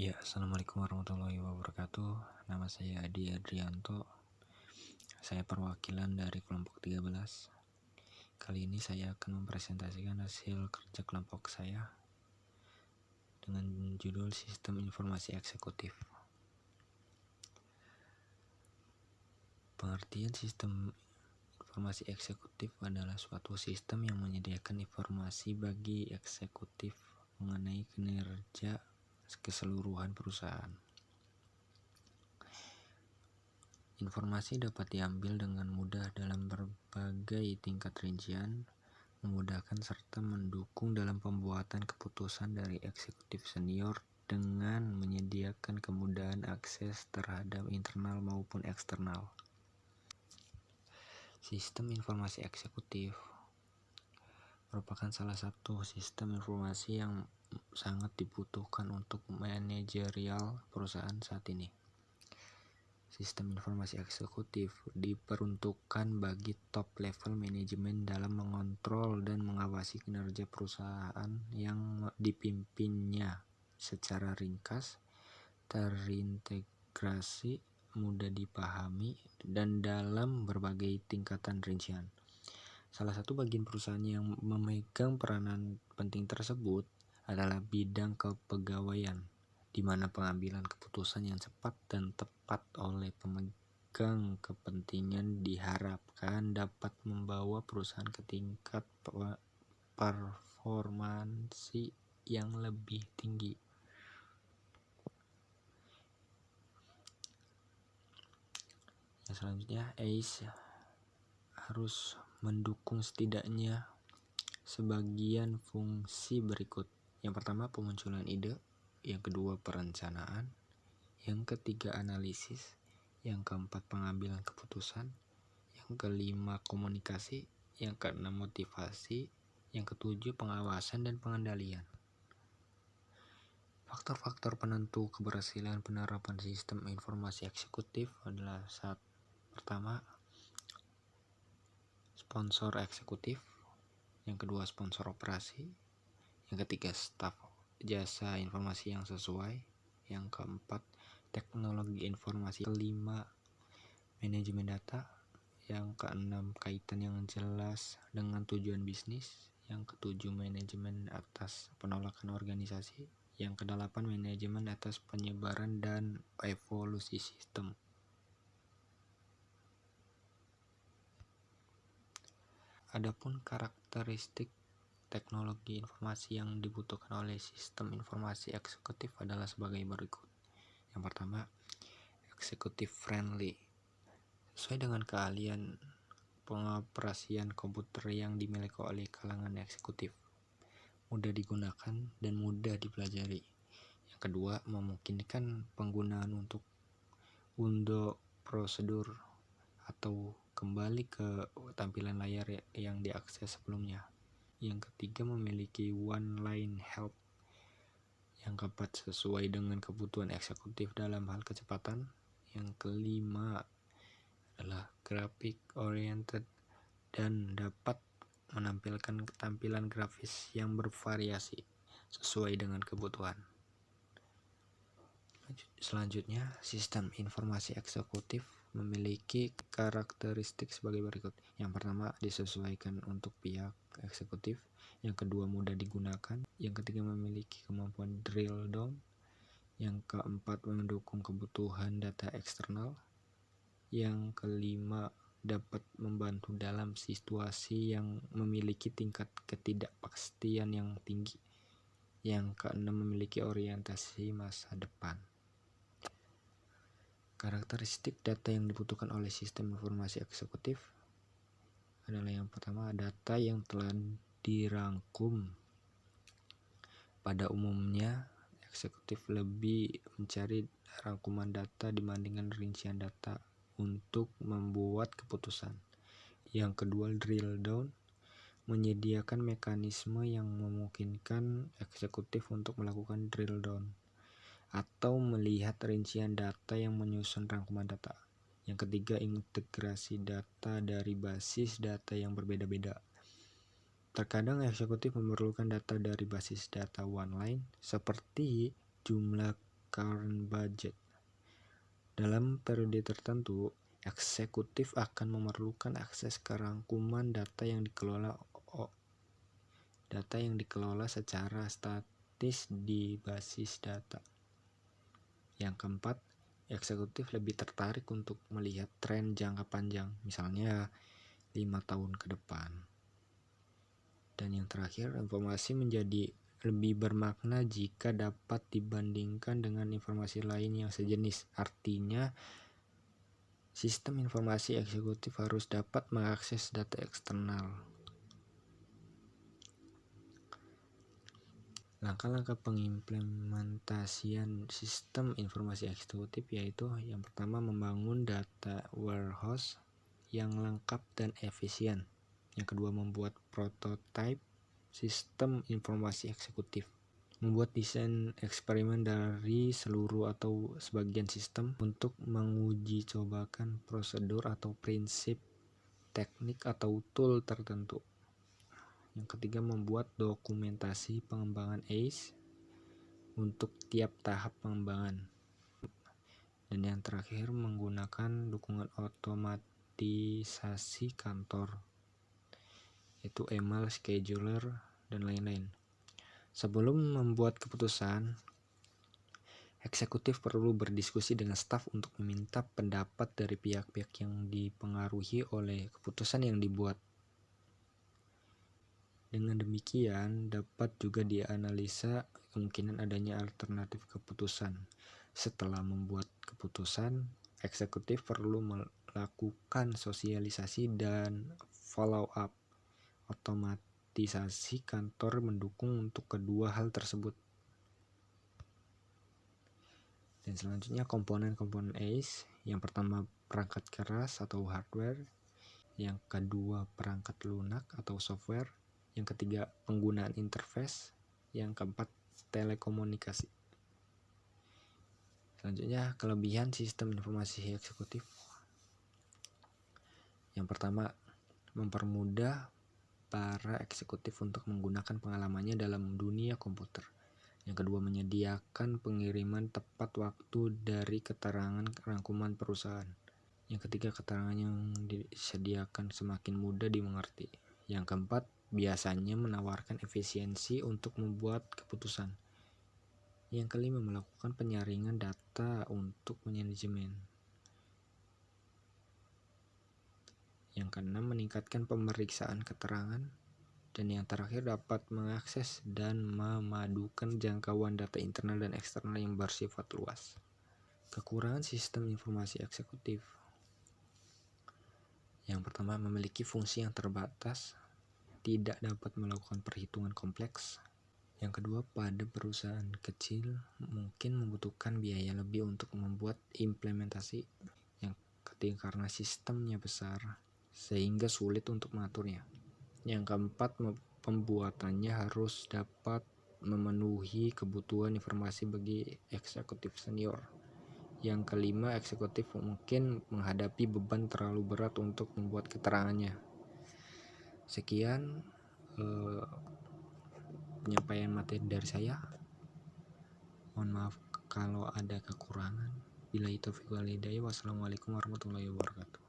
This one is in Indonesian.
Ya, Assalamualaikum warahmatullahi wabarakatuh. Nama saya Adi Adrianto. Saya perwakilan dari kelompok 13. Kali ini saya akan mempresentasikan hasil kerja kelompok saya dengan judul Sistem Informasi Eksekutif. Pengertian sistem informasi eksekutif adalah suatu sistem yang menyediakan informasi bagi eksekutif mengenai kinerja keseluruhan perusahaan. Informasi dapat diambil dengan mudah dalam berbagai tingkat rincian, memudahkan serta mendukung dalam pembuatan keputusan dari eksekutif senior dengan menyediakan kemudahan akses terhadap internal maupun eksternal. Sistem informasi eksekutif merupakan salah satu sistem informasi yang sangat dibutuhkan untuk manajerial perusahaan saat ini. Sistem informasi eksekutif diperuntukkan bagi top level manajemen dalam mengontrol dan mengawasi kinerja perusahaan yang dipimpinnya secara ringkas, terintegrasi, mudah dipahami, dan dalam berbagai tingkatan rincian. Salah satu bagian perusahaan yang memegang peranan penting tersebut adalah bidang kepegawaian, di mana pengambilan keputusan yang cepat dan tepat oleh pemegang kepentingan diharapkan dapat membawa perusahaan ke tingkat performansi yang lebih tinggi. Yang selanjutnya, ACE harus mendukung setidaknya sebagian fungsi berikut. Yang pertama, pemunculan ide. Yang kedua, perencanaan. Yang ketiga, analisis. Yang keempat, pengambilan keputusan. Yang kelima, komunikasi. Yang keenam, motivasi. Yang ketujuh, pengawasan dan pengendalian. Faktor-faktor penentu keberhasilan penerapan sistem informasi eksekutif adalah pertama, sponsor eksekutif. Yang kedua, sponsor operasi. Yang ketiga, staf jasa informasi yang sesuai. Yang keempat, teknologi informasi. Kelima, manajemen data. Yang keenam, kaitan yang jelas dengan tujuan bisnis. Yang ketujuh, manajemen atas penolakan organisasi. Yang kedelapan, manajemen atas penyebaran dan evolusi sistem. Adapun karakteristik teknologi informasi yang dibutuhkan oleh sistem informasi eksekutif adalah sebagai berikut. Yang pertama, executive friendly. Sesuai dengan keahlian pengoperasian komputer yang dimiliki oleh kalangan eksekutif, mudah digunakan dan mudah dipelajari. Yang kedua, memungkinkan penggunaan untuk prosedur atau kembali ke tampilan layar yang diakses sebelumnya. Yang ketiga, memiliki one-line help. Yang keempat, sesuai dengan kebutuhan eksekutif dalam hal kecepatan. Yang kelima adalah graphic oriented dan dapat menampilkan tampilan grafis yang bervariasi sesuai dengan kebutuhan. Selanjutnya, sistem informasi eksekutif memiliki karakteristik sebagai berikut. Yang pertama, disesuaikan untuk pihak eksekutif. Yang kedua, mudah digunakan. Yang ketiga, memiliki kemampuan drill down. Yang keempat, mendukung kebutuhan data eksternal. Yang kelima, dapat membantu dalam situasi yang memiliki tingkat ketidakpastian yang tinggi. Yang keenam, memiliki orientasi masa depan. Karakteristik data yang dibutuhkan oleh sistem informasi eksekutif adalah yang pertama, data yang telah dirangkum. Pada umumnya, eksekutif lebih mencari rangkuman data dibandingkan rincian data untuk membuat keputusan. Yang kedua, drill down, menyediakan mekanisme yang memungkinkan eksekutif untuk melakukan drill down atau melihat rincian data yang menyusun rangkuman data. Yang ketiga, integrasi data dari basis data yang berbeda-beda. Terkadang eksekutif memerlukan data dari basis data one line seperti jumlah current budget. Dalam periode tertentu, eksekutif akan memerlukan akses ke rangkuman data yang dikelola secara statis di basis data. Yang keempat, eksekutif lebih tertarik untuk melihat tren jangka panjang, misalnya 5 tahun ke depan. Dan yang terakhir, informasi menjadi lebih bermakna jika dapat dibandingkan dengan informasi lain yang sejenis. Artinya, sistem informasi eksekutif harus dapat mengakses data eksternal. Langkah-langkah pengimplementasian sistem informasi eksekutif yaitu yang pertama, membangun data warehouse yang lengkap dan efisien. Yang kedua, membuat prototipe sistem informasi eksekutif. Membuat desain eksperimen dari seluruh atau sebagian sistem untuk menguji cobakan prosedur atau prinsip, teknik atau tool tertentu. Yang ketiga, membuat dokumentasi pengembangan ACE untuk tiap tahap pengembangan. Dan yang terakhir, menggunakan dukungan otomatisasi kantor, yaitu email, scheduler, dan lain-lain. Sebelum membuat keputusan, eksekutif perlu berdiskusi dengan staf untuk meminta pendapat dari pihak-pihak yang dipengaruhi oleh keputusan yang dibuat. Dengan demikian, dapat juga dianalisa kemungkinan adanya alternatif keputusan. Setelah membuat keputusan, eksekutif perlu melakukan sosialisasi dan follow-up. Otomatisasi kantor mendukung untuk kedua hal tersebut. Dan selanjutnya, komponen-komponen ACE. Yang pertama, perangkat keras atau hardware. Yang kedua, perangkat lunak atau software. Yang ketiga, penggunaan interface. Yang keempat, telekomunikasi. Selanjutnya, kelebihan sistem informasi eksekutif. Yang pertama, mempermudah para eksekutif untuk menggunakan pengalamannya dalam dunia komputer. Yang kedua, menyediakan pengiriman tepat waktu dari keterangan rangkuman perusahaan. Yang ketiga, keterangan yang disediakan semakin mudah dimengerti. Yang keempat, biasanya menawarkan efisiensi untuk membuat keputusan. Yang kelima, melakukan penyaringan data untuk manajemen. Yang keenam, meningkatkan pemeriksaan keterangan. Dan yang terakhir, dapat mengakses dan memadukan jangkauan data internal dan eksternal yang bersifat luas. Kekurangan sistem informasi eksekutif. Yang pertama, memiliki fungsi yang terbatas, tidak dapat melakukan perhitungan kompleks. Yang kedua, pada perusahaan kecil mungkin membutuhkan biaya lebih untuk membuat implementasi. Yang ketiga, karena sistemnya besar sehingga sulit untuk mengaturnya. Yang keempat, pembuatannya harus dapat memenuhi kebutuhan informasi bagi eksekutif senior. Yang kelima, eksekutif mungkin menghadapi beban terlalu berat untuk membuat keterangannya. Sekian penyampaian materi dari saya. Mohon maaf kalau ada kekurangan. Billahi taufiq wal hidayah. Wassalamualaikum warahmatullahi wabarakatuh.